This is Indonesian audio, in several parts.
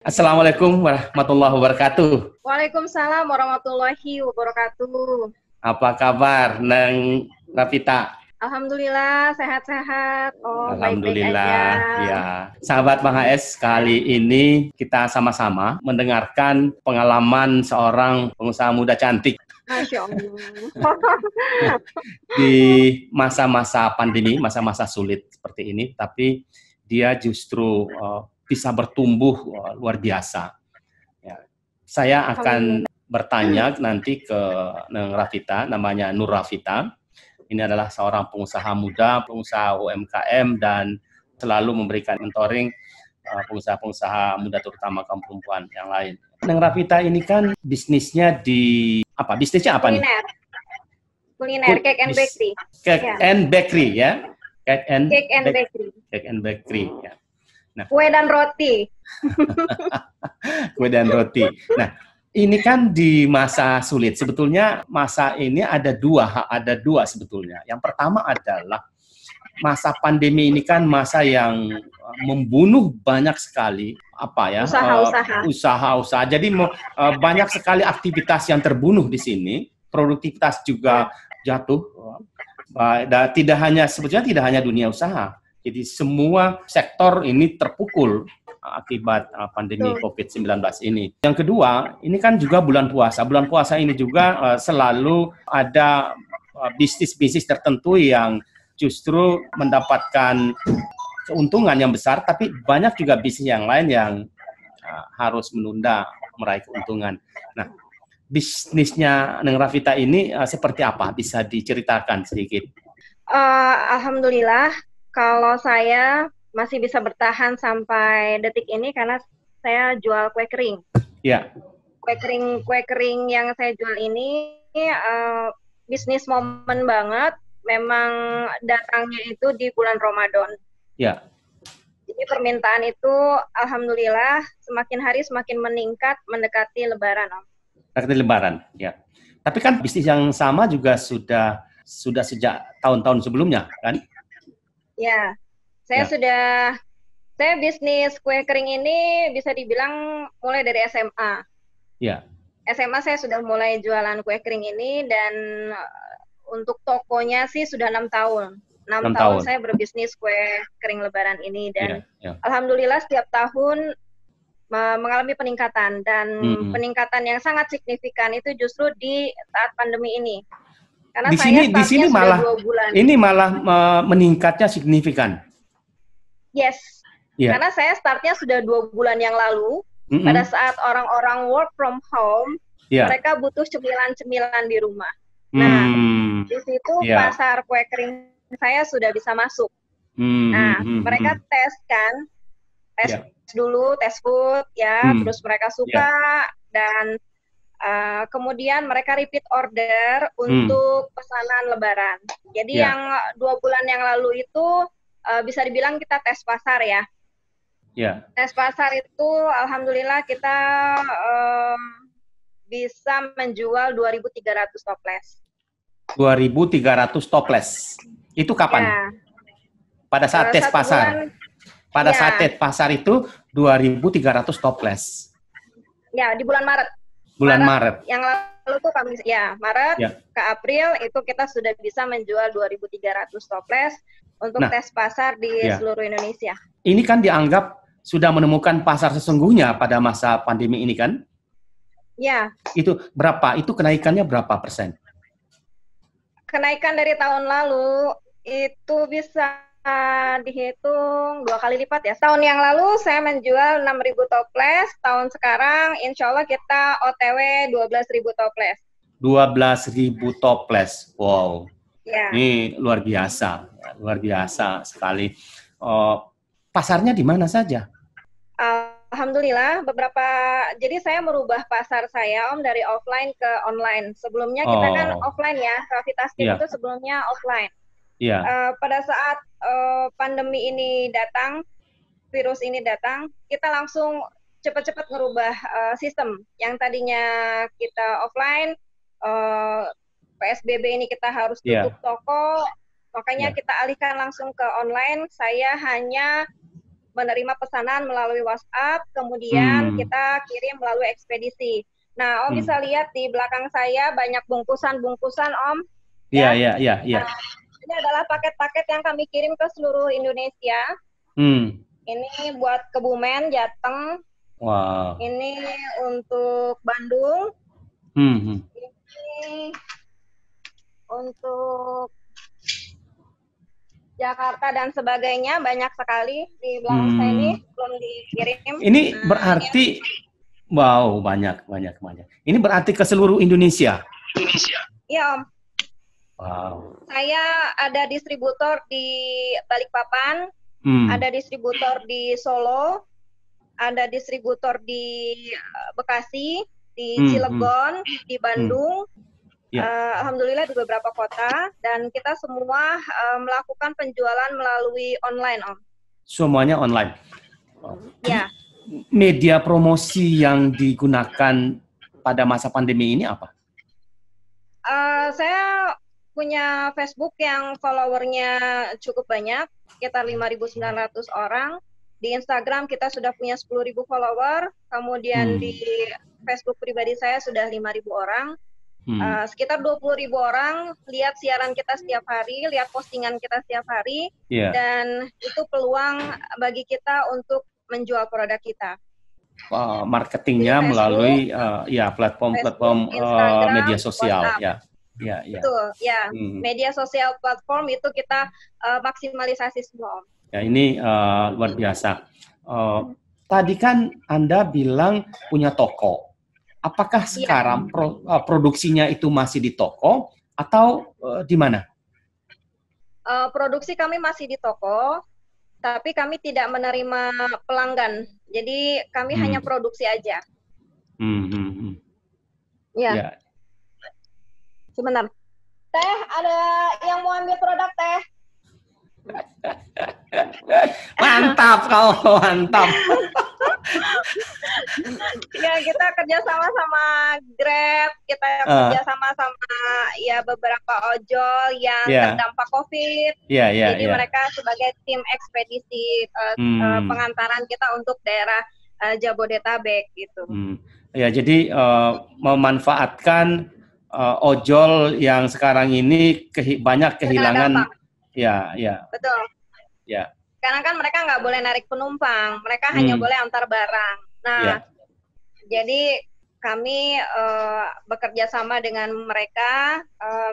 Assalamualaikum warahmatullahi wabarakatuh. Waalaikumsalam warahmatullahi wabarakatuh. Apa kabar, Neng Rafita? Alhamdulillah sehat-sehat. Oh, baik-baik aja. Alhamdulillah, ya. Sahabat Bang HS, kali ini kita sama-sama mendengarkan pengalaman seorang pengusaha muda cantik Masya Allah. di masa-masa pandemi, masa-masa sulit seperti ini, tapi dia justru bisa bertumbuh luar biasa. Ya. Saya akan bertanya nanti ke Neng Rafita, namanya Nur Rafita. Ini adalah seorang pengusaha muda, pengusaha UMKM, dan selalu memberikan mentoring pengusaha-pengusaha muda, terutama kaum perempuan yang lain. Neng Rafita ini kan bisnisnya di apa? Bisnisnya apa nih? Kuliner, cake and bakery. Cake and bakery ya. Cake and bakery. Cake and bakery ya. Nah, kue dan roti. Kue dan roti. Nah, ini kan di masa sulit. Sebetulnya masa ini ada dua sebetulnya. Yang pertama adalah masa pandemi ini kan masa yang membunuh banyak sekali usaha-usaha. Jadi banyak sekali aktivitas yang terbunuh di sini. Produktivitas juga jatuh. Sebetulnya tidak hanya dunia usaha. Jadi semua sektor ini terpukul akibat pandemi COVID-19 ini. Yang kedua, ini kan juga bulan puasa. Bulan puasa ini juga selalu ada bisnis-bisnis tertentu yang justru mendapatkan keuntungan yang besar, tapi banyak juga bisnis yang lain yang harus menunda meraih keuntungan. Nah, bisnisnya Neng Rafita ini seperti apa? Bisa diceritakan sedikit? Alhamdulillah, kalau saya masih bisa bertahan sampai detik ini karena saya jual kue kering. Ya. Kue kering yang saya jual ini bisnis momen banget. Memang datangnya itu di bulan Ramadan. Ya. Jadi permintaan itu alhamdulillah semakin hari semakin meningkat mendekati Lebaran. Mendekati Lebaran, ya. Tapi kan bisnis yang sama juga sudah sejak tahun-tahun sebelumnya, kan? Ya. Saya bisnis kue kering ini bisa dibilang mulai dari SMA. Ya. SMA saya sudah mulai jualan kue kering ini dan untuk tokonya sih sudah 6 tahun. 6 tahun saya berbisnis kue kering Lebaran ini dan alhamdulillah setiap tahun mengalami peningkatan dan peningkatan yang sangat signifikan itu justru di saat pandemi ini. Karena di sini malah 2 bulan. Ini malah meningkatnya signifikan. Yes, karena saya startnya sudah 2 bulan yang lalu, pada saat orang-orang work from home, mereka butuh cemilan-cemilan di rumah. Nah, di situ pasar kue kering saya sudah bisa masuk. Mereka tes dulu, tes food, terus mereka suka, dan kemudian mereka repeat order untuk pesanan Lebaran. Jadi yang 2 bulan yang lalu itu bisa dibilang kita tes pasar ya. Tes pasar itu alhamdulillah kita bisa menjual 2.300 toples. 2.300 toples. Itu kapan? Pada saat tes pasar. Pada saat tes pasar itu 2.300 toples. Ya, di bulan Maret. Bulan Maret. Yang lalu tuh Maret ke April itu kita sudah bisa menjual 2.300 toples untuk tes pasar di seluruh Indonesia. Ini kan dianggap sudah menemukan pasar sesungguhnya pada masa pandemi ini kan? Ya. Itu berapa? Itu kenaikannya berapa persen? Kenaikan dari tahun lalu itu bisa dihitung 2 kali lipat ya. Tahun yang lalu saya menjual 6.000 toples, tahun sekarang insya Allah kita OTW 12.000 toples. 12.000 toples, wow. Ini luar biasa sekali. Pasarnya di mana saja? Alhamdulillah jadi saya merubah pasar saya dari offline ke online. Sebelumnya kita kan offline ya, Rafita Steam itu sebelumnya offline. Pada saat pandemi ini datang, virus ini datang, kita langsung cepat-cepat merubah sistem. Yang tadinya kita offline, PSBB ini kita harus tutup toko, makanya kita alihkan langsung ke online. Saya hanya menerima pesanan melalui WhatsApp, kemudian kita kirim melalui ekspedisi. Nah, Om bisa lihat di belakang saya banyak bungkusan-bungkusan, Om. Iya, iya, iya, iya. Nah, ini adalah paket-paket yang kami kirim ke seluruh Indonesia. Ini buat Kebumen, Jateng. Wow. Ini untuk Bandung. Ini untuk Jakarta dan sebagainya, banyak sekali di belakang saya ini belum dikirim. Ini berarti wow, banyak. Ini berarti ke seluruh Indonesia. Iya, Om. Wow. Saya ada distributor di Balikpapan, ada distributor di Solo, ada distributor di Bekasi, di Cilegon, di Bandung. Alhamdulillah di beberapa kota, dan kita semua melakukan penjualan melalui online, Om. Semuanya online? Ya. Media promosi yang digunakan pada masa pandemi ini apa? Saya punya Facebook yang followernya cukup banyak, sekitar 5.900 orang. Di Instagram kita sudah punya 10.000 follower, kemudian di Facebook pribadi saya sudah 5.000 orang. Sekitar 20.000 orang lihat siaran kita setiap hari, lihat postingan kita setiap hari, dan itu peluang bagi kita untuk menjual produk kita. Marketingnya melalui platform media sosial, Betul, media sosial platform itu kita maksimalisasi semua. Ya, ini luar biasa. Tadi kan Anda bilang punya toko. Apakah sekarang produksinya itu masih di toko atau di mana? Produksi kami masih di toko, tapi kami tidak menerima pelanggan. Jadi kami hanya produksi aja. Ya. Sebentar. Teh, ada yang mau ambil produk, Teh? Mantap kau, mantap. Ya, kita kerja sama Grab, kita kerja sama beberapa ojol yang terdampak COVID. Jadi mereka sebagai tim ekspedisi pengantaran kita untuk daerah Jabodetabek gitu. Ya, jadi memanfaatkan ojol yang sekarang ini banyak kehilangan. Betul. Ya. Karena kan mereka nggak boleh narik penumpang, mereka hanya boleh antar barang. Nah, jadi kami bekerja sama dengan mereka.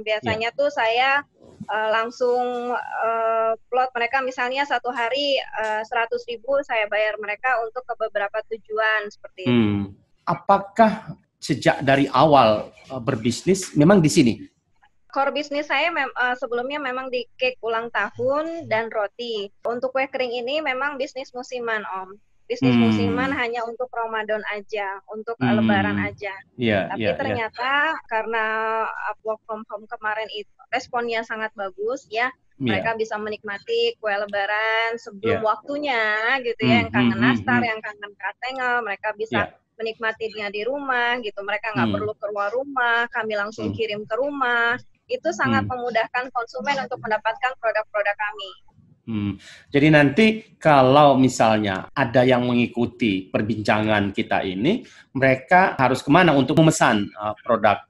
Biasanya tuh saya langsung plot mereka, misalnya satu hari 100.000 saya bayar mereka untuk ke beberapa tujuan seperti itu. Apakah sejak dari awal berbisnis memang di sini? Core bisnis saya sebelumnya memang di cake ulang tahun dan roti. Untuk kue kering ini memang bisnis musiman, Om. Bisnis musiman hanya untuk Ramadan aja, untuk Lebaran aja. Tapi ternyata karena work from home kemarin itu responnya sangat bagus ya. Mereka bisa menikmati kue Lebaran sebelum waktunya gitu ya. Yang kangen nastar, yang kangen katengel, mereka bisa menikmatinya di rumah gitu. Mereka nggak perlu keluar rumah, kami langsung kirim ke rumah. Itu sangat memudahkan konsumen untuk mendapatkan produk-produk kami. Jadi nanti kalau misalnya ada yang mengikuti perbincangan kita ini, mereka harus kemana untuk memesan produk?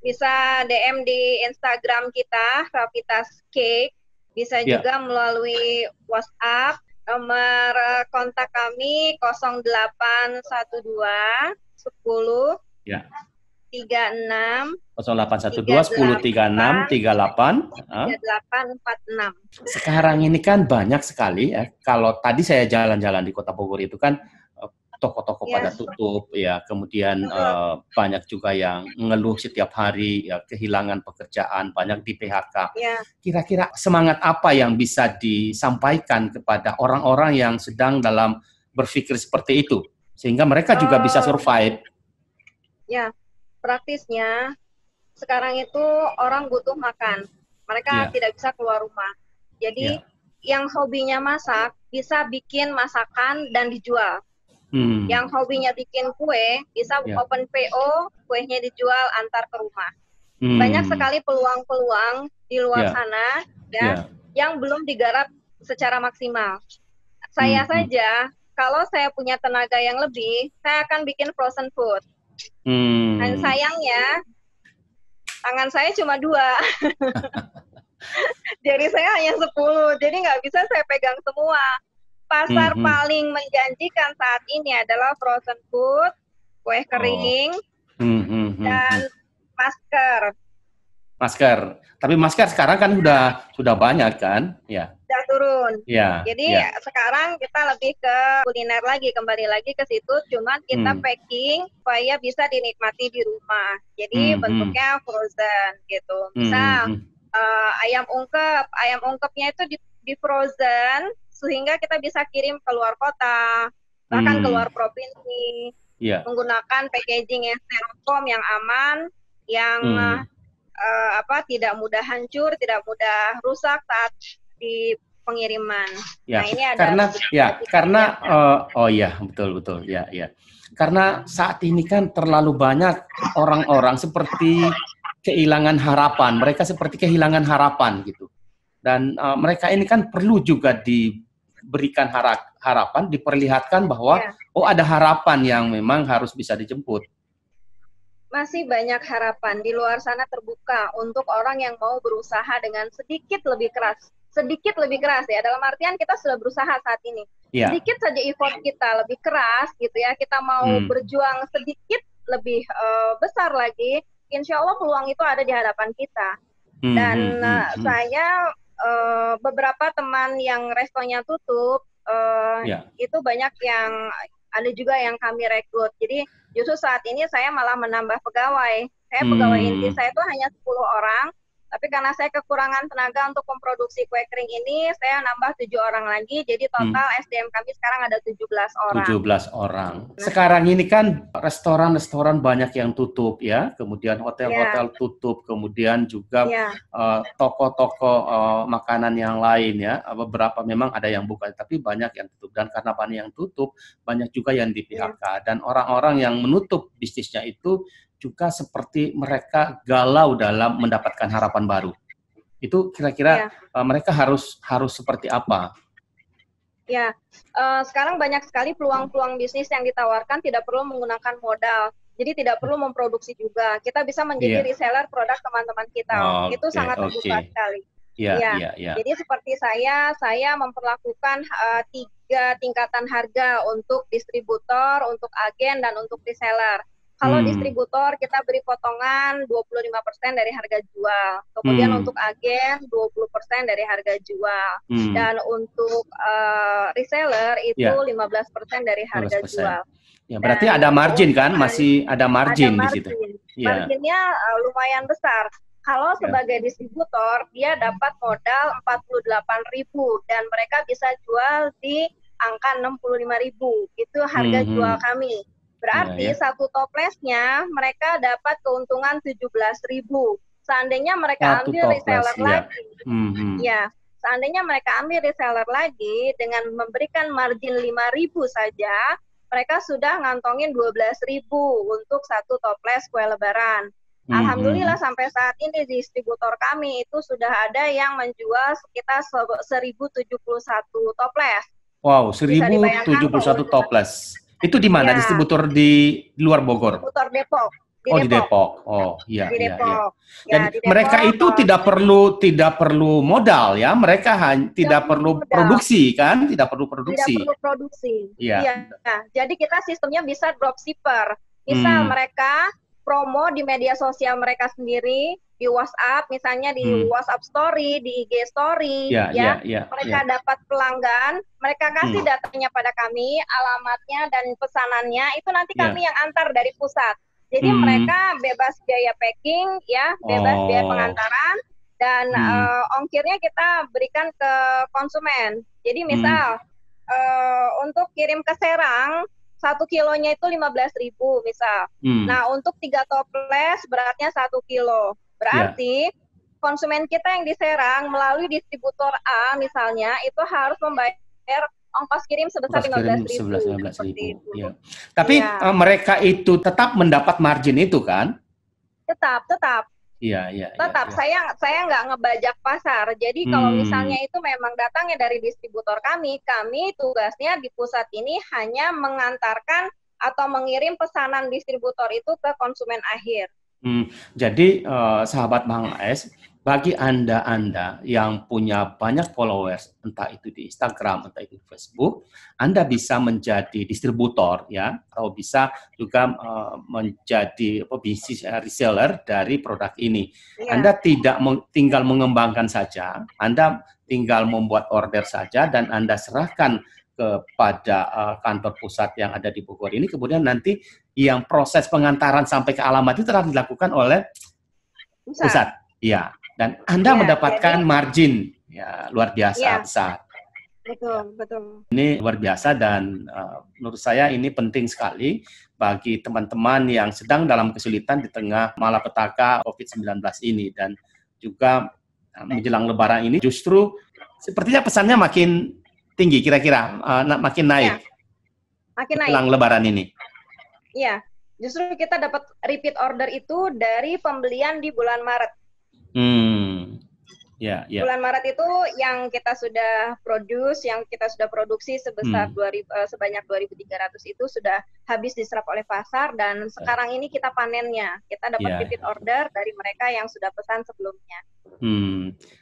Bisa DM di Instagram kita, Rafitas Cake. Bisa juga melalui WhatsApp. Nomor kontak kami 0812 10 36 0812 10 36 38 3846. Sekarang ini kan banyak sekali ya. Kalau tadi saya jalan-jalan di Kota Bogor itu kan toko-toko pada tutup ya. Kemudian banyak juga yang ngeluh setiap hari ya, kehilangan pekerjaan, banyak di PHK. Kira-kira semangat apa yang bisa disampaikan kepada orang-orang yang sedang dalam berpikir seperti itu sehingga mereka juga bisa survive? Ya. Praktisnya, sekarang itu orang butuh makan. Mereka tidak bisa keluar rumah. Jadi, yang hobinya masak, bisa bikin masakan dan dijual. Yang hobinya bikin kue, bisa open PO, kuenya dijual antar ke rumah. Banyak sekali peluang-peluang di luar sana yang belum digarap secara maksimal. saya saja, kalau saya punya tenaga yang lebih, saya akan bikin frozen food. Dan sayangnya, tangan saya cuma 2. Jadi saya hanya 10, jadi nggak bisa saya pegang semua. Pasar paling menjanjikan saat ini adalah frozen food, kue kering, dan masker. Masker. Tapi masker sekarang kan sudah banyak kan? Ya. Sudah turun. Ya. Jadi sekarang kita lebih ke kuliner lagi, kembali lagi ke situ. Cuman kita packing supaya bisa dinikmati di rumah. Jadi bentuknya frozen gitu. Misal ayam ungkepnya itu di frozen sehingga kita bisa kirim ke luar kota, bahkan ke luar provinsi. Menggunakan packaging yang styrofoam yang aman, yang tidak mudah hancur, tidak mudah rusak saat di pengiriman. Ya, nah, ini ada karena betul ya. Karena saat ini kan terlalu banyak orang-orang seperti kehilangan harapan. Mereka seperti kehilangan harapan gitu. Dan mereka ini kan perlu juga diberikan harapan, diperlihatkan bahwa ada harapan yang memang harus bisa dijemput. Masih banyak harapan di luar sana terbuka untuk orang yang mau berusaha dengan sedikit lebih keras ya, dalam artian kita sudah berusaha saat ini, sedikit saja effort kita lebih keras gitu ya, kita mau berjuang sedikit lebih besar lagi, insya Allah peluang itu ada di hadapan kita. Dan saya beberapa teman yang restonya tutup itu banyak yang ada juga yang kami rekrut. Jadi justru saat ini saya malah menambah pegawai. Saya pegawai inti saya itu hanya 10 orang, tapi karena saya kekurangan tenaga untuk memproduksi kue kering ini, saya nambah 7 orang lagi. Jadi total SDM kami sekarang ada 17 orang. 17 orang. Sekarang ini kan restoran-restoran banyak yang tutup ya, kemudian hotel-hotel tutup, kemudian juga toko-toko makanan yang lain ya. Beberapa memang ada yang buka, tapi banyak yang tutup. Dan karena banyak yang tutup, banyak juga yang di PHK. Dan orang-orang yang menutup bisnisnya itu juga seperti mereka galau dalam mendapatkan harapan baru. Itu kira-kira mereka harus seperti apa? Ya, sekarang banyak sekali peluang-peluang bisnis yang ditawarkan tidak perlu menggunakan modal. Jadi tidak perlu memproduksi juga. Kita bisa menjadi reseller produk teman-teman kita. Itu sangat terbuka sekali. Jadi seperti saya memperlakukan 3 tingkatan harga untuk distributor, untuk agen, dan untuk reseller. Kalau distributor kita beri potongan 25% dari harga jual. Kemudian untuk agen 20% dari harga jual. Dan untuk reseller itu 15% dari harga jual. Ya, berarti ada margin kan? Masih ada margin di situ. Marginnya lumayan besar. Kalau sebagai distributor dia dapat modal 48.000 dan mereka bisa jual di angka 65.000. Itu harga jual kami. Berarti satu toplesnya mereka dapat keuntungan 17.000. Seandainya mereka ambil reseller lagi, seandainya mereka ambil reseller lagi dengan memberikan margin 5.000 saja, mereka sudah ngantongin 12.000 untuk satu toples kue lebaran. Alhamdulillah sampai saat ini distributor kami itu sudah ada yang menjual sekitar 1.071 toples. Wow, 1.071 toples. Itu di mana? Distributor di luar Bogor? Distributor Depok. Di Depok. Oh, iya. Di Depok. Jadi mereka itu tidak perlu modal ya. Mereka tidak perlu produksi kan? Tidak perlu produksi. Tidak perlu produksi. Iya. Jadi kita sistemnya bisa dropshipper. Misal mereka promo di media sosial mereka sendiri, di WhatsApp, misalnya di WhatsApp Story, di IG Story, mereka dapat pelanggan, mereka kasih datanya pada kami, alamatnya dan pesanannya, itu nanti kami yang antar dari pusat. Jadi mereka bebas biaya packing, bebas biaya pengantaran, dan ongkirnya kita berikan ke konsumen. Jadi misal, untuk kirim ke Serang, 1 kilonya itu 15.000 misal. Nah, untuk 3 toples beratnya 1 kilo. Berarti konsumen kita yang di Serang melalui distributor A misalnya itu harus membayar ongkos kirim sebesar 15.000. Ya. Tapi mereka itu tetap mendapat margin itu kan? Tetap. Tetap saya nggak ngebajak pasar. Jadi kalau misalnya itu memang datangnya dari distributor kami tugasnya di pusat ini hanya mengantarkan atau mengirim pesanan distributor itu ke konsumen akhir. Jadi sahabat Bang AS, bagi Anda yang punya banyak followers, entah itu di Instagram, entah itu di Facebook, Anda bisa menjadi distributor ya, atau bisa juga menjadi bisnis reseller dari produk ini. Anda tidak tinggal mengembangkan saja, Anda tinggal membuat order saja dan Anda serahkan kepada kantor pusat yang ada di Bogor ini, kemudian nanti yang proses pengantaran sampai ke alamat itu telah dilakukan oleh pusat. Ya. Dan Anda mendapatkan margin ya luar biasa besar. Betul. Ini luar biasa dan menurut saya ini penting sekali bagi teman-teman yang sedang dalam kesulitan di tengah malapetaka COVID-19 ini, dan juga menjelang Lebaran ini justru sepertinya pesannya makin tinggi kira-kira, makin naik. Makin naik. Menjelang Lebaran ini. Iya, justru kita dapat repeat order itu dari pembelian di bulan Maret. Bulan Maret itu yang kita sudah produksi sebesar sebanyak 2.300 itu sudah habis diserap oleh pasar, dan sekarang ini kita panennya. Kita dapat repeat order dari mereka yang sudah pesan sebelumnya.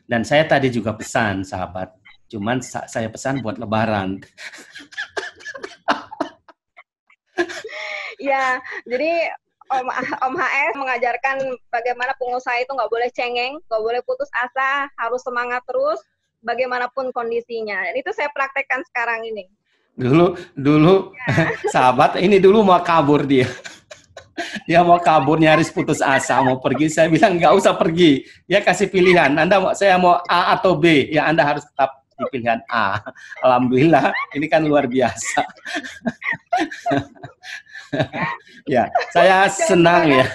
Dan saya tadi juga pesan, sahabat. Cuman saya pesan buat Lebaran. Ya, jadi Om HS mengajarkan bagaimana pengusaha itu nggak boleh cengeng, nggak boleh putus asa, harus semangat terus, bagaimanapun kondisinya. Dan itu saya praktekkan sekarang ini. Dulu sahabat ini dulu mau kabur dia. Dia mau kabur, nyaris putus asa, mau pergi. Saya bilang nggak usah pergi. Ya kasih pilihan. Saya mau A atau B. Ya Anda harus tetap di pilihan A. Alhamdulillah, ini kan luar biasa. Ya, saya senang ya.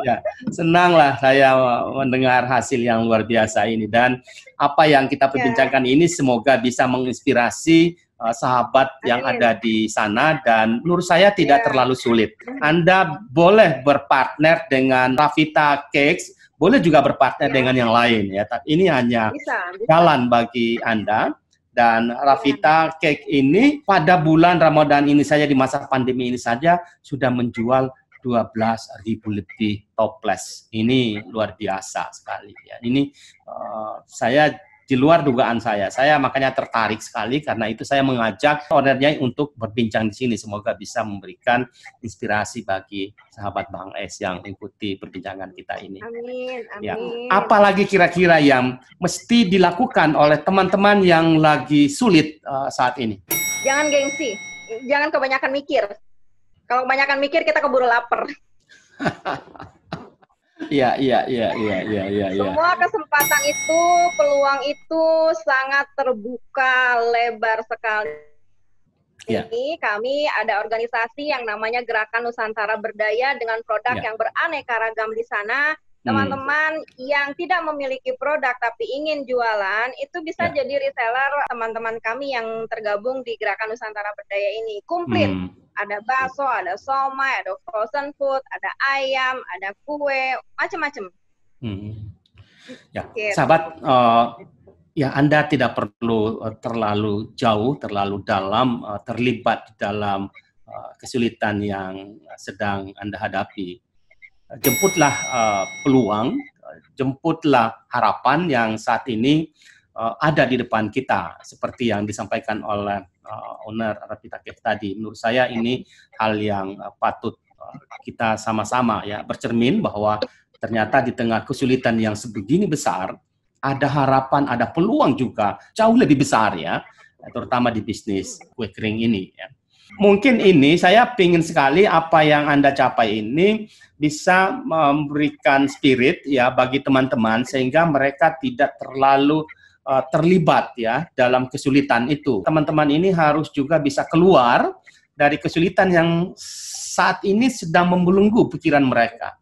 Ya, senanglah saya mendengar hasil yang luar biasa ini, dan apa yang kita perbincangkan ini semoga bisa menginspirasi sahabat yang ada di sana, dan menurut saya tidak terlalu sulit. Anda boleh berpartner dengan Ravita Cakes, boleh juga berpartner dengan yang lain ya. Tapi ini hanya jalan bagi Anda. Dan Ravita Cake ini pada bulan Ramadan ini saja, di masa pandemi ini saja sudah menjual 12.000 lebih toples. Ini luar biasa sekali ya. Ini saya di luar dugaan saya. Saya makanya tertarik sekali, karena itu saya mengajak ownernya untuk berbincang di sini. Semoga bisa memberikan inspirasi bagi sahabat Bang S yang mengikuti perbincangan kita ini. Amin. Ya. Apalagi kira-kira yang mesti dilakukan oleh teman-teman yang lagi sulit saat ini? Jangan gengsi, jangan kebanyakan mikir. Kalau kebanyakan mikir kita keburu lapar. Iya. Semua kesempatan itu, peluang itu sangat terbuka, lebar sekali. Ini kami ada organisasi yang namanya Gerakan Nusantara Berdaya dengan produk yang beraneka ragam di sana. Teman-teman yang tidak memiliki produk tapi ingin jualan, itu bisa jadi reseller teman-teman kami yang tergabung di Gerakan Nusantara Berdaya ini. Komplit. Ada bakso, ada somai, ada frozen food, ada ayam, ada kue, macam-macam. Ya, sahabat, ya Anda tidak perlu terlalu jauh, terlalu dalam, terlibat dalam kesulitan yang sedang Anda hadapi. Jemputlah peluang, jemputlah harapan yang saat ini ada di depan kita, seperti yang disampaikan oleh owner Ravita Cake tadi. Menurut saya ini hal yang patut kita sama-sama ya bercermin bahwa ternyata di tengah kesulitan yang sebegini besar, ada harapan, ada peluang juga jauh lebih besar ya, terutama di bisnis kue kering ini ya. Mungkin ini saya ingin sekali apa yang Anda capai ini bisa memberikan spirit ya bagi teman-teman, sehingga mereka tidak terlalu terlibat ya dalam kesulitan itu. Teman-teman ini harus juga bisa keluar dari kesulitan yang saat ini sedang membelenggu pikiran mereka.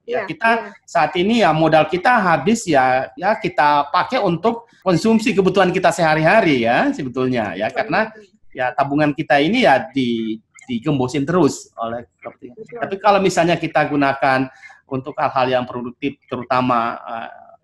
Kita saat ini ya modal kita habis ya kita pakai untuk konsumsi kebutuhan kita sehari-hari ya sebetulnya ya, karena ya tabungan kita ini ya digembosin terus oleh. Tapi kalau misalnya kita gunakan untuk hal-hal yang produktif, terutama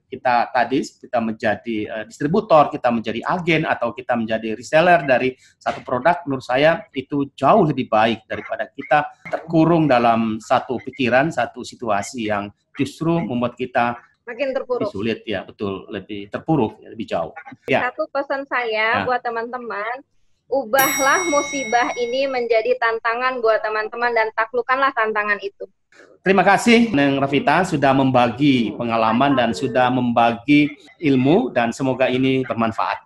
kita menjadi distributor, kita menjadi agen, atau kita menjadi reseller dari satu produk, menurut saya itu jauh lebih baik daripada kita terkurung dalam satu pikiran, satu situasi yang justru membuat kita makin terpuruk. Lebih sulit, ya betul, lebih terpuruk, lebih jauh. Ya. Satu pesan saya buat teman-teman, ubahlah musibah ini menjadi tantangan buat teman-teman dan taklukkanlah tantangan itu. Terima kasih Neng Rafita sudah membagi pengalaman dan sudah membagi ilmu, dan semoga ini bermanfaat.